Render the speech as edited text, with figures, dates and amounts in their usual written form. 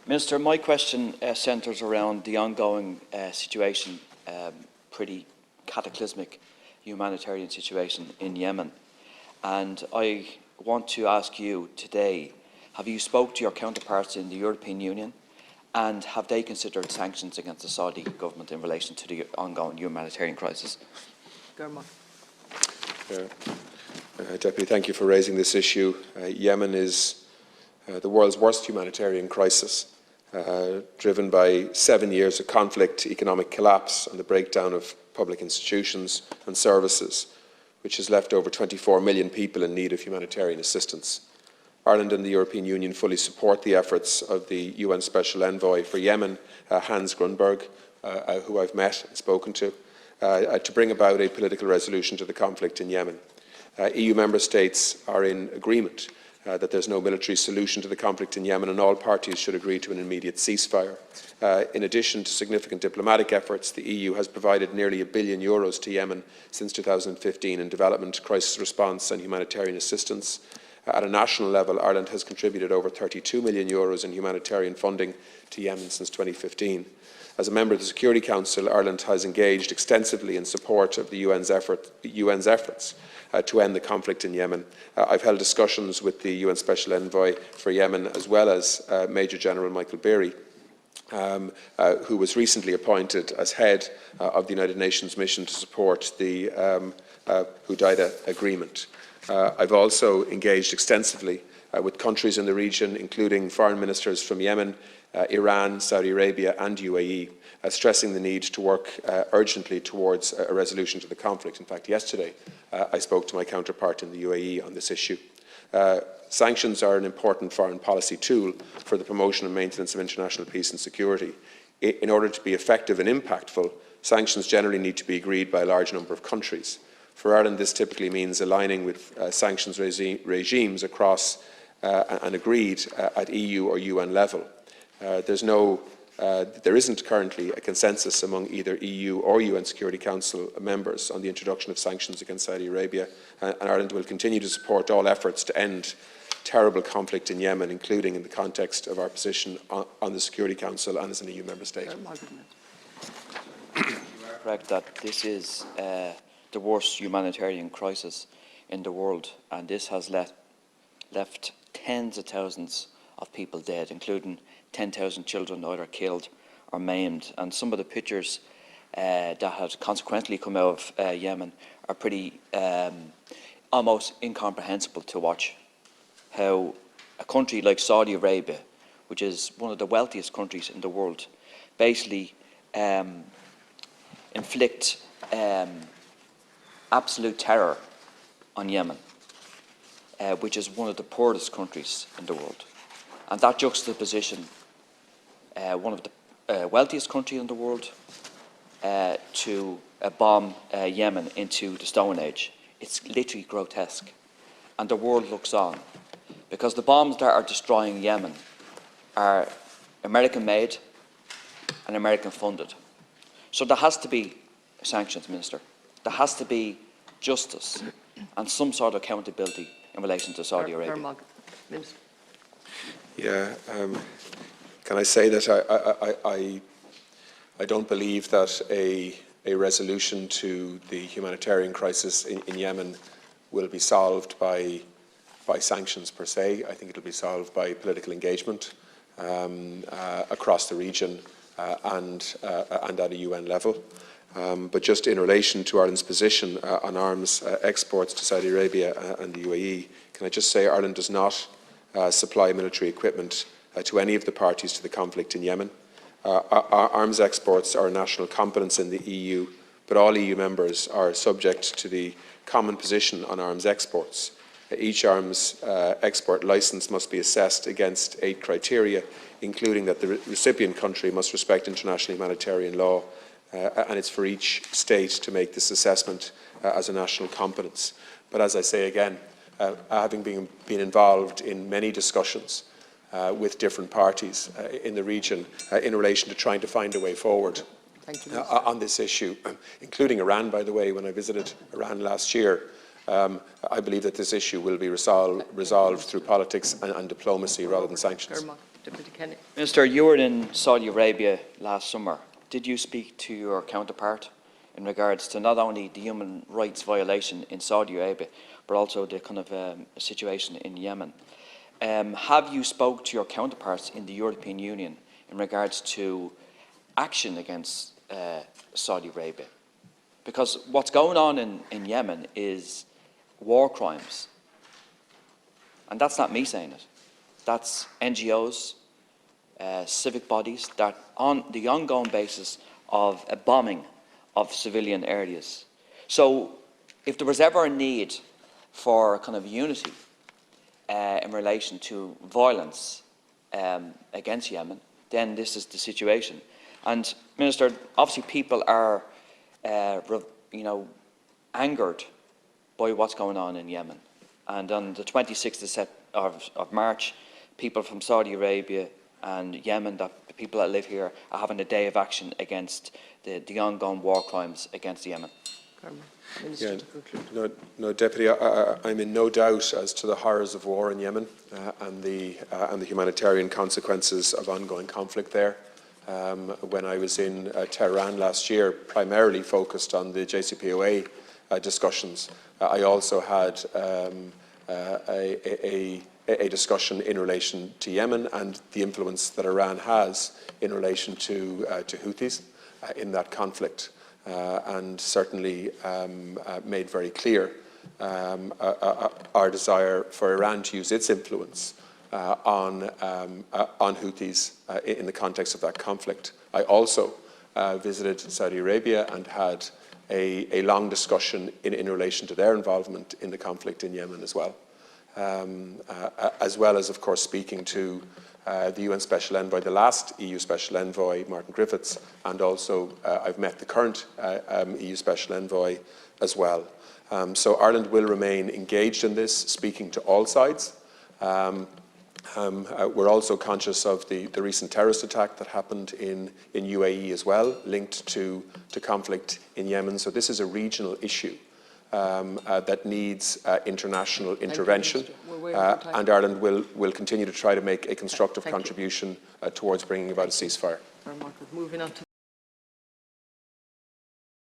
Minister, my question centres around the ongoing situation, pretty cataclysmic humanitarian situation in Yemen. And I want to ask you today, have you spoke to your counterparts in the European Union, and have they considered sanctions against the Saudi government in relation to the ongoing humanitarian crisis? Deputy, thank you for raising this issue. Yemen is the world's worst humanitarian crisis, driven by 7 years of conflict, economic collapse and the breakdown of public institutions and services, which has left over 24 million people in need of humanitarian assistance. Ireland and the European Union fully support the efforts of the UN Special Envoy for Yemen, Hans Grunberg, who I've met and spoken to bring about a political resolution to the conflict in Yemen. EU member states are in agreement that there is no military solution to the conflict in Yemen, and all parties should agree to an immediate ceasefire. In addition to significant diplomatic efforts, the EU has provided nearly €1 billion to Yemen since 2015 in development, crisis response and humanitarian assistance. At a national level, Ireland has contributed over €32 million in humanitarian funding to Yemen since 2015. As a member of the Security Council, Ireland has engaged extensively in support of the UN's efforts to end the conflict in Yemen. I've held discussions with the UN Special Envoy for Yemen, as well as Major General Michael Beery, who was recently appointed as head of the United Nations mission to support the Hudaydah Agreement. I've also engaged extensively with countries in the region, including foreign ministers from Yemen, Iran, Saudi Arabia and UAE, stressing the need to work urgently towards a resolution to the conflict. In fact, yesterday I spoke to my counterpart in the UAE on this issue. Sanctions are an important foreign policy tool for the promotion and maintenance of international peace and security. In order to be effective and impactful, sanctions generally need to be agreed by a large number of countries. For Ireland, this typically means aligning with sanctions regimes across and agreed at EU or UN level. There isn't currently a consensus among either EU or UN Security Council members on the introduction of sanctions against Saudi Arabia, and Ireland will continue to support all efforts to end terrible conflict in Yemen, including in the context of our position on the Security Council and as an EU member state. You are correct that this is the worst humanitarian crisis in the world, and this has left tens of thousands of people dead, including 10,000 children either killed or maimed. And some of the pictures that have consequently come out of Yemen are pretty almost incomprehensible to watch. How a country like Saudi Arabia, which is one of the wealthiest countries in the world, basically inflict absolute terror on Yemen, which is one of the poorest countries in the world. And that juxtaposition, one of the wealthiest countries in the world, to bomb Yemen into the Stone Age, it's literally grotesque. And the world looks on, because the bombs that are destroying Yemen are American-made and American-funded. So there has to be sanctions, Minister. There has to be justice and some sort of accountability in relation to Saudi Arabia. Yeah, can I say that I don't believe that a resolution to the humanitarian crisis in Yemen will be solved by sanctions per se. I think it will be solved by political engagement across the region and at a UN level. But just in relation to Ireland's position on arms exports to Saudi Arabia and the UAE, can I just say Ireland does not supply military equipment to any of the parties to the conflict in Yemen. Our arms exports are a national competence in the EU, but all EU members are subject to the common position on arms exports. Each arms export licence must be assessed against 8 criteria, including that the recipient country must respect international humanitarian law, and it's for each state to make this assessment as a national competence. But as I say again, having been involved in many discussions with different parties in the region in relation to trying to find a way forward on this issue, including Iran, by the way, when I visited Iran last year, I believe that this issue will be resolved through politics and diplomacy rather than sanctions. Deputy Kenny. Minister, you were in Saudi Arabia last summer. Did you speak to your counterpart in regards to not only the human rights violation in Saudi Arabia, but also the kind of situation in Yemen? Have you spoke to your counterparts in the European Union in regards to action against Saudi Arabia? Because what's going on in Yemen is war crimes. And that's not me saying it. That's NGOs, civic bodies, that on the ongoing basis of a bombing of civilian areas. So if there was ever a need for kind of unity in relation to violence against Yemen, then this is the situation. And Minister, obviously people are angered by what's going on in Yemen. And on the 26th of March, people from Saudi Arabia and Yemen, the people that live here, are having a day of action against the ongoing war crimes against Yemen. Minister, to conclude. No, Deputy, I'm in no doubt as to the horrors of war in Yemen and the humanitarian consequences of ongoing conflict there. When I was in Tehran last year, primarily focused on the JCPOA discussions, I also had a discussion in relation to Yemen and the influence that Iran has in relation to Houthis in that conflict, and certainly made very clear our desire for Iran to use its influence on Houthis in the context of that conflict. I also visited Saudi Arabia and had a long discussion in relation to their involvement in the conflict in Yemen as well. As well as, of course, speaking to the UN Special Envoy, the last EU Special Envoy, Martin Griffiths, and also I've met the current EU Special Envoy as well. So Ireland will remain engaged in this, speaking to all sides. We're also conscious of the recent terrorist attack that happened in UAE as well, linked to conflict in Yemen. So this is a regional issue that needs international intervention, and Ireland will continue to try to make a constructive contribution towards bringing about a ceasefire. Moving on to